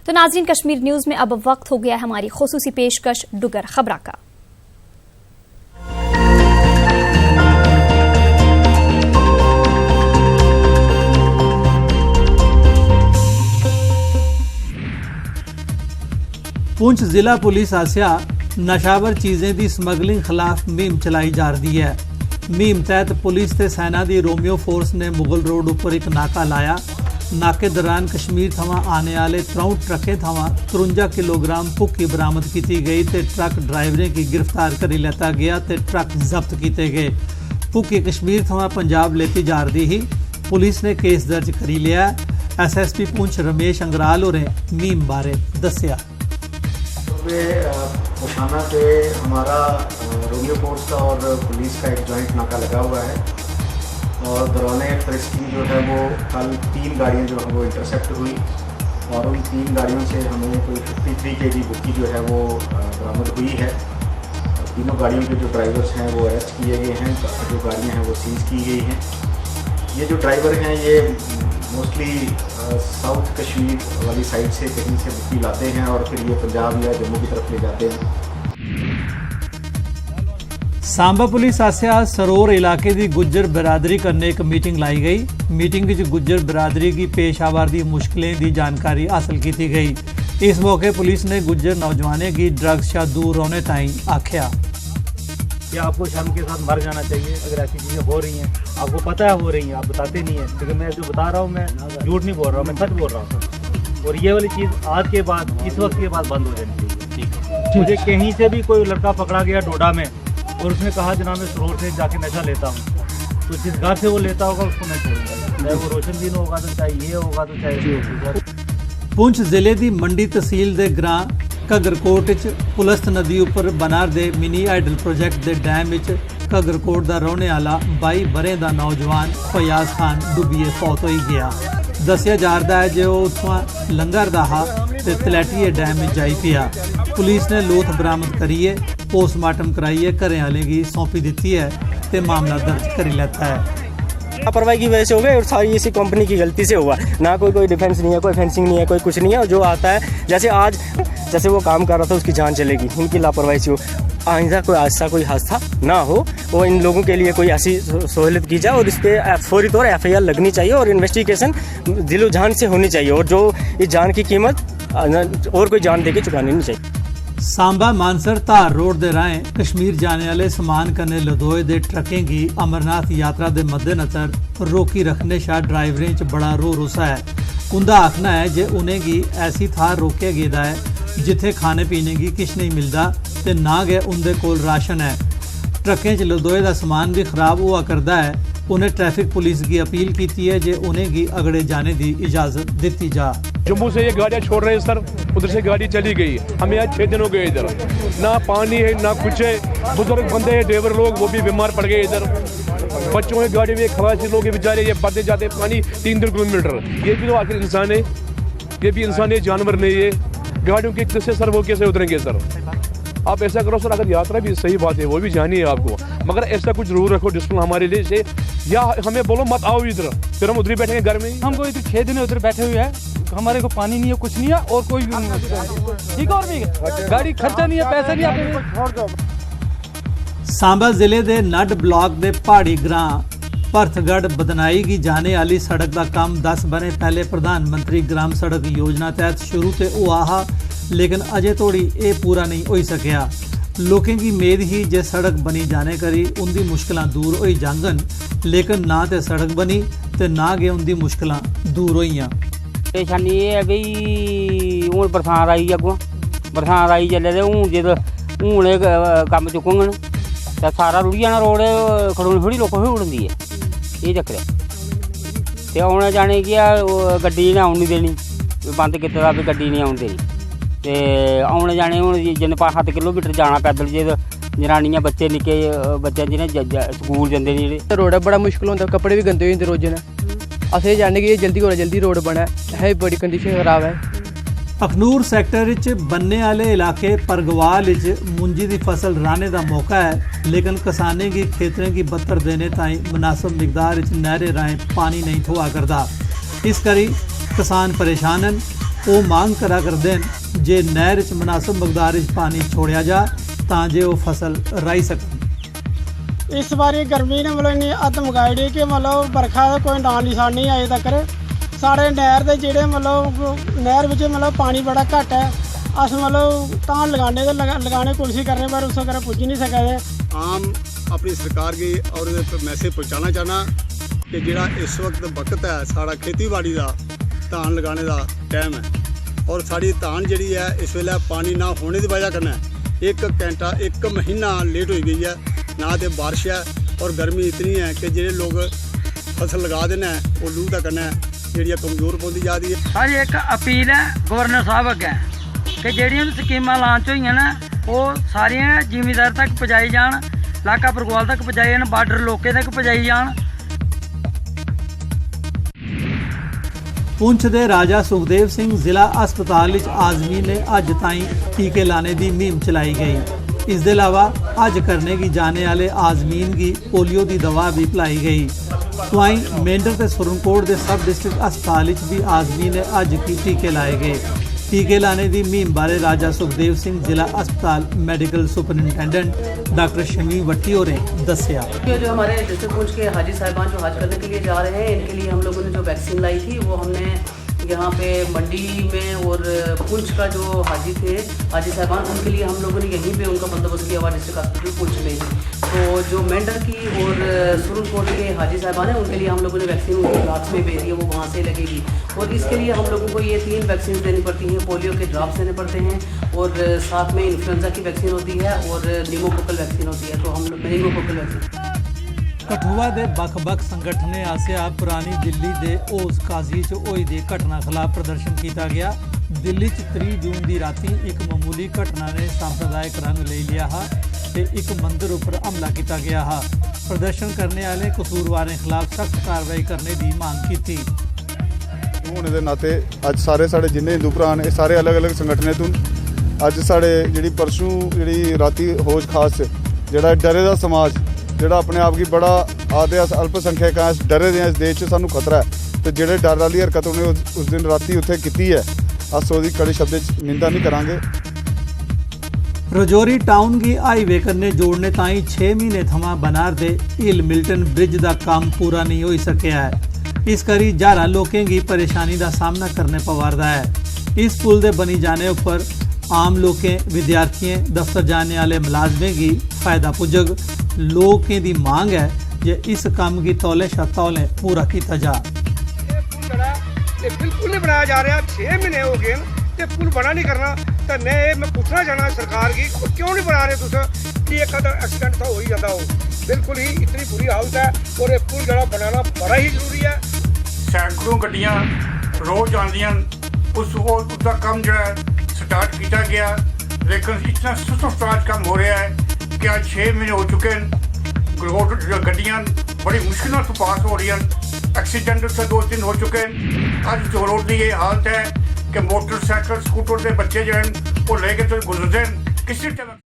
तो नाज़रीन, कश्मीर न्यूज़ में अब वक्त हो गया है हमारी खुसूसी पेशकश डुगर खबरा का। पुंछ जिला पुलिस आसिया नशावर चीजें दी स्मगलिंग खिलाफ मुहिम चलाई जा रही है। मुहिम तहत पुलिस ते सेना दी रोमियो फोर्स ने मुगल रोड उपर एक नाका लाया। नाके दौरान कश्मीर थमां आने वाले 63 ट्रकें थमां 53 किलोग्राम भुक्की बरामद की गई ते ट्रक ड्राइवरें की गिरफ्तार करी लैता गया ते ट्रक जब्त किए गए। भुक्की कश्मीर थमां पंजाब लेती जा रही ही। पुलिस ने केस दर्ज करी लिया। SSP पुंछ रमेश अंगराल होरें मुहिम बारे दस्सिया। पोशाना पे हमारा रोमियो फोर्स का और पुलिस का एक जॉइंट नाका लगा हुआ है और दौरान फ्रिस्किंग जो है वो कल 3 गाड़ियाँ जो है वो इंटरसेप्ट हुई और उन 3 गाड़ियों से हमें कोई 53 kg भुक्की जो है वो बरामद हुई है। तीनों गाड़ियों के जो ड्राइवर्स हैं वो अरेस्ट किए गए हैं, जो गाड़ियाँ हैं वो सीज की गई हैं। ये जो ड्राइवर हैं ये मोस्टली साउथ कश्मीर वाली साइड से कहीं से भुक्की लाते हैं और फिर ये पंजाब या जम्मू की तरफ ले जाते हैं। सांबा पुलिस आसिया सरोर इलाके की गुज्जर बिरादरी कन्नै एक मीटिंग लाई गई। मीटिंग विच गुज्जर बिरादरी की पेशावर दी मुश्किलें की जानकारी हासिल की गई। इस मौके पुलिस ने गुज्जर नौजवानों की ड्रग्स से दूर रहने ताईं आख्या कि आपको शर्म के साथ मर जाना चाहिए। अगर ऐसी चीज़ें हो रही हैं, आपको पता है हो रही हैं, आप बताते नहीं हैं। लेकिन मैं जो बता रहा हूँ मैं झूठ नहीं बोल रहा हूँ, मैं सच बोल रहा हूँ। और ये वाली चीज़ आज के बाद, इस वक्त के बाद बंद हो जानी चाहिए। मुझे कहीं से भी कोई लड़का पकड़ा गया डोडा में और उसने कहा जनाब मैं सरोर से जाके नशा लेता हूँ, तो जिस घर से वो लेता होगा उसको मैं छोड़ूंगा, चाहे वो रोशन दिन होगा तो चाहे ये होगा तो चाहे ये होगा। पुंछ जिले की मंडी तहसील के ग्रां घग्गरकोट पुलस्त नदी उपर बनार दे मिनी हाइडल प्रोजेक्ट के डैम घग्गरकोट का रहने वाला 22 बरें का नौजवान फयाज खान डुबिए फौत हो गया। दसिया जा रहा है जो उत्थों लंघरदा हा ते तलैटिए डैम में जाई पिया। पुलिस ने लोथ बरामद करिए पोस्टमार्टम कराइए घरें वाले की सौंपी दी है ते मामला दर्ज कर लेता है। लापरवाही की वजह से हो गए और सारी इसी कंपनी की गलती से हुआ। ना कोई डिफेंस नहीं है, कोई फेंसिंग नहीं है, कोई कुछ नहीं है। और जो आता है जैसे आज जैसे वो काम कर रहा था उसकी जान चलेगी, इनकी लापरवाही से हो। आइंदा कोई ऐसा कोई हादसा ना हो, वो इन लोगों के लिए कोई ऐसी सहूलियत की जाए और इस पर फौरी तौर FIR लगनी चाहिए और इन्वेस्टिगेशन दिलो जान से होनी चाहिए और जो इस जान की कीमत और कोई जान दे के चुकानी नहीं चाहिए। सांबा मानसर धार रोड दे राहें कश्मीर जाने वाले समान कन्नै लदोए दे ट्रकें की अमरनाथ यात्रा के मद्देनजर रोकी रखने शा ड्राइवरें च बड़ा रो रुसा है। उनका आखना है जे उन्हें गी ऐसी थार रोकया गेदा है जिथे खाने पीने की किश नहीं मिलता ते ना गै उनके कोल राशन है। ट्रकें च लदोए दा समान भी खराब हुआ करता है। उन्हें ट्रैफिक पुलिस की अपील की है जे उन्हें गी अगड़े जाने की इजाजत दी जा। जम्मू से ये गाड़ियाँ छोड़ रहे हैं सर, उधर से गाड़ी चली गई। हमें आज 6 दिन हो गए इधर, ना पानी है ना कुछ है। बुजुर्ग बंदे हैं, ड्राइवर लोग वो भी बीमार पड़ गए इधर। बच्चों की गाड़ी में खवासी लोग बेचारे ये बढ़ते जाते पानी 3 किलोमीटर। ये भी तो आखिर इंसान है, ये भी इंसान है, जानवर नहीं है। गाड़ियों के किससे सर वो कैसे उतरेंगे सर? आप ऐसा करो सर, अगर यात्रा भी सही बात है वो भी जानी है आपको, मगर ऐसा कुछ जरूर रखो डिस्प्लिन हमारे लिए से, या हमें बोलो मत आओ इधर, फिर हम उधर ही बैठेंगे घर में। हमको इधर 6 दिन उधर बैठे हुए हैं, हमारे को पानी नहीं है, कुछ नहीं है और कोई ठीक और भी गाड़ी खर्चा नहीं है, पैसा नहीं है। सांबा जिले के नड ब्लॉक के पहाड़ी ग्रां भरतगढ़ बदनाई की जाने वाली सड़क का काम 10 बरे पहले प्रधानमंत्री ग्राम सड़क योजना तहत शुरू तो हुआ हा, लेकिन अजे तोड़ी ये पूरा नहीं हो सकिया। लोगों की मेद ही जे सड़क बनी जाने करी उनकी मुश्किल दूर हो जांगन, लेकिन ना तो सड़क बनी ते ना गए उनकी मुश्किल दूर होईयां। परेशानी ये है भी हूँ बरसात आई अगों, बरसात आई चले तो हूँ जो हूँ कम चुकन तो सारा रुड़ी जाना, रोड खड़ोनी थोड़ी लोगों ही उड़ती है, ये चक्कर है। तो आने जाने की गड्डी ने आउन नहीं देनी, बंद किया भी गड्डी नहीं आउन देनी। तो आने जाने हूँ जिन्हें 5-7 किलोमीटर जाना पैदल, जे जनानियां बच्चे निक्के बच्चे जिन्हें स्कूल जाते नहीं। रोड बड़ा मुश्किल होता, कपड़े भी गंदे होते रोज ने। असें जाने की जल्दी कोला जल्दी रोड बने है, बड़ी कंडीशन खराब है। अखनूर सैक्टर बनने वाले इलाके परगवाल मुंजी की फसल राने का मौका है, लेकिन किसाने की खेतरें की बत्तर देने ताईं मुनासिब मिकदार नहरें राहें पानी नहीं थोआ करता। इस करी किसान परेशान हैं। ਉਹ ਮੰਗ ਕਰਾ ਕਰਦੇ ਹਨ ਜੇ ਨਹਿਰ 'ਚ ਮੁਨਾਸਬ ਮਕਦਾਰ 'ਚ ਪਾਣੀ ਛੋੜਿਆ ਜਾ ਤਾਂ ਜੇ ਉਹ ਫਸਲ ਰਾਈ ਸਕਣ। इस बारी गर्मी ने मतलब इन्नी हद मकाई दी कि मतलब बरखा का कोई नाम निशान नहीं अजे तक। साढ़े नहर के जेह्ड़े मतलब नहर बिच मतलब पानी बड़ा घट है। अस मतलब धान लगाने कोशिश करने पर उस वगैरह पुज्ज नहीं सके। आम अपनी सरकार की और मैसेज पहुँचाना चाहना कि जिहड़ा इस वक्त है साड़ा खेतीबाड़ी का धान लगाने का टाइम है और साड़ी धान जिहड़ी है इस वेले पानी ना होने की वजह कन्नै एक घंटा एक महीना लेट हो गई है। ना तो बारिश है और गर्मी इतनी है कि जो लोग फसल लगा देना वो लू का कन्नै जी कमजोर पौंदी जा रही है। सारी एक अपील है गवर्नर साहब अगे कि जिहड़ियां स्कीमां लॉन्च हुई ना वो सारियां जिमीदार तक पहुँचाई जान, इलाका परगवाल तक पहुँचाई जान, बार्डर लोकें तक पहुँचाई जान। पुंछ दे राजा सुखदेव सिंह जिला अस्पताल विच आज़मी ने अज ताईं टीके लाने की मुहिम चलाई गई। इस दे अलावा अज करने की जाने वाले आज़मीन की पोलियो की दवा भी पिलाई गई। तोआईं मेंढर ते सुरनकोट के सब डिस्ट्रिक्ट अस्पताल विच भी आज़मी ने अज की टीके लाए गए। टीके लाने की मुहिम बारे राजा सुखदेव सिंह जिला अस्पताल मेडिकल सुपरिंटेंडेंट डॉक्टर शमी भट्टी होरें दस्सिया। जो हमारे डिस्ट्रिक्ट पुंछ के हाजी साहिबान जो हज करने के लिए जा रहे हैं इनके लिए हम लोगों ने जो वैक्सीन लाई थी वो हमने यहाँ पे मंडी में और पुंछ का जो हाजी थे हाजी साहिबान उनके लिए हम लोगों ने यहीं पे उनका बंदोबस्त किया हुआ डिस्ट्रिक्ट हॉस्पिटल पुंछ में ही। तो जो मेंढर की और सुरनकोट के हाजी साहिबान हैं उनके लिए हम लोगों ने वैक्सीन उनकी ब्लॉक्स में भेज दी है, वो वहाँ से लगेगी। और इसके लिए हम लोगों को ये 3 वैक्सीन देनी पड़ती हैं। पोलियो के ड्रॉप्स देने पड़ते हैं और साथ में इन्फ्लुएंजा की वैक्सीन होती है और निमोकोकल वैक्सीन होती है। तो हम लोग निमोकोकल वैक्सीन कठुआ के बख-बख संगठने आसिया पुरानी दिल्ली के ओस काजी च होई दी घटना खिलाफ प्रदर्शन किया गया। दिल्ली 3 जून की राती एक मामूली घटना ने सांप्रदायिक रंग ले लिया हा ते एक मंदिर उपर हमला किया गया हा। प्रदर्शन करने वाले कसूरवारों के खिलाफ सख्त कार्रवाई करने की मांग की। होने के नाते अज सारे साढ़े जिन्ने हिंदू भरा ने सारे अलग अलग संगठने तो अज साढ़े जी परसों जी राती होश खास जोड़ा डरे का समाज जोड़ा अपने आप की बड़ा आदे अल्पसंख्यक है डरे दे इस देश सानू खतरा है तो जोड़े डर वाली हरकत उन्हें उस दिन राती उत्थे की है अस उसकी कड़े शब्द निंदा नहीं करांगे। रजौरी टाउन की हाईवे कन्ने जोड़ने ताईं 6 महीने थमां बनार दे हिल मिल्टन ब्रिज का काम पूरा नहीं हो सकिया है। इस करी हज़ारां लोकें की परेशानी का सामना करने पवारदा है। इस पुल के बनी जाने उपर आम लोकें विद्यार्थियों दफ्तर जाने वाले मुलाजमें की फायदा पुजग। लोकें की मांग है जे इस काम की तौले शा तौले पूरा किया जा। बिल्कुल नहीं बनाया जा रहा। 6 महीने हो गए ते पुल बना नहीं करना तो मैं पूछना चाहना सरकार की क्यों नहीं बना रहे तुम कि एक एक्सीडेंट तो हो ही जाता हो। बिल्कुल ही इतनी बुरी हालत है और ये पुल जरा बनाना बड़ा ही जरूरी है। सैकड़ों गड्डियां रोज आंदियां उसका काम जो स्टार्ट किया गया लेकिन इतना सुस्त काम हो रहा है कि आज 6 महीने हो चुके हैं। गड्डियां बड़ी मुश्किलों से पास हो रही हैं। एक्सीडेंट से 2-3 हो चुके हैं। आज जो रोड की ये हालत है कि मोटरसाइकिल स्कूटर के बच्चे जो हैं वो लेके तो गुजरते हैं किसी तरह।